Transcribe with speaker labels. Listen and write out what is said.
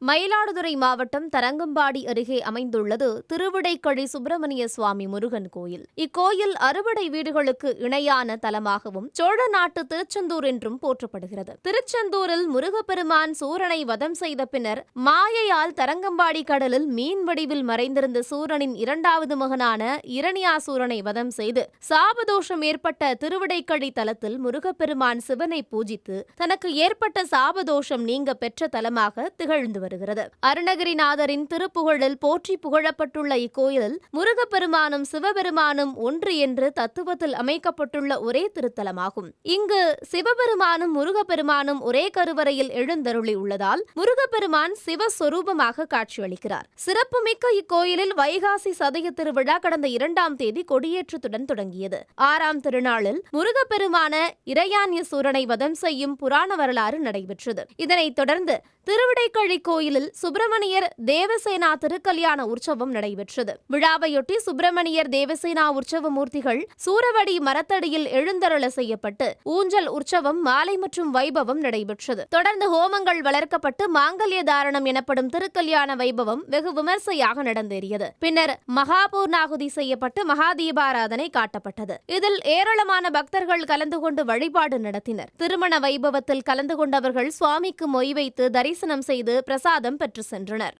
Speaker 1: மயிலாடுதுறை மாவட்டம் தரங்கம்பாடி அருகே அமைந்துள்ளது திருவிடைக்கழி சுப்பிரமணிய சுவாமி முருகன் கோயில். இக்கோயில் அறுபடை வீடுகளுக்கு இணையான தலமாகவும் சோழ நாட்டு திருச்செந்தூர் என்றும் போற்றப்படுகிறது. திருச்செந்தூரில் முருகப்பெருமான் சூரனை வதம் செய்த பின்னர் மாயையால் தரங்கம்பாடி கடலில் மீன் வடிவில் மறைந்திருந்த சூரனின் இரண்டாவது மகனான இரணியாசூரனை வதம் செய்து சாபதோஷம் ஏற்பட்ட திருவிடைக்கழி தலத்தில் முருகப்பெருமான் சிவனை பூஜித்து தனக்கு ஏற்பட்ட சாபதோஷம் நீங்க பெற்ற தலமாக திகழ்ந்து வருகிறது. அருணகிரிநாதரின் திருப்புகழில் போற்றி புகழப்பட்டுள்ள இக்கோயிலில் முருகப்பெருமானும் சிவபெருமானும் ஒன்று என்று தத்துவத்தில் அமைக்கப்பட்டுள்ள ஒரே திருத்தலமாகும். இங்கு சிவபெருமானும் முருகப்பெருமானும் ஒரே கருவறையில் எழுந்தருளி உள்ளதால் முருகப்பெருமான் சிவஸ்வரூபமாக காட்சியளிக்கிறார். சிறப்புமிக்க இக்கோயிலில் வைகாசி சதய திருவிழா கடந்த 2ஆம் தேதி கொடியேற்றத்துடன் தொடங்கியது. 6ஆம் திருநாளில் முருகப்பெருமான இரயான்யசூரனை வதம் செய்யும் புராண வரலாறு நடைபெற்றது. இதனைத் தொடர்ந்து திருவிடைக்கழி கோயிலில் சுப்பிரமணியர் தேவசேனா திருக்கல்யாண உற்சவம் நடைபெற்றது. விழாவையொட்டி சுப்பிரமணியர் தேவசேனா உற்சவ மூர்த்திகள் சூரவடி மரத்தடியில் எழுந்தருள செய்யப்பட்டு ஊஞ்சல் உற்சவம் மாலை மற்றும் வைபவம் நடைபெற்றது. தொடர்ந்து ஹோமங்கள் வளர்க்கப்பட்டு மாங்கல்ய தாரணம் எனப்படும் திருக்கல்யாண வைபவம் வெகு விமர்சையாக நடந்தேறியது. பின்னர் மகாபூர்ணாகுதி செய்யப்பட்டு மகாதீபாராதனை காட்டப்பட்டது. இதில் ஏராளமான பக்தர்கள் கலந்து கொண்டு வழிபாடு நடத்தினர். திருமண வைபவத்தில் கலந்து கொண்டவர்கள் சுவாமிக்கு மொய் வைத்து தரிசனம் செய்து பிரசாதம் பெற்று சென்றனர்.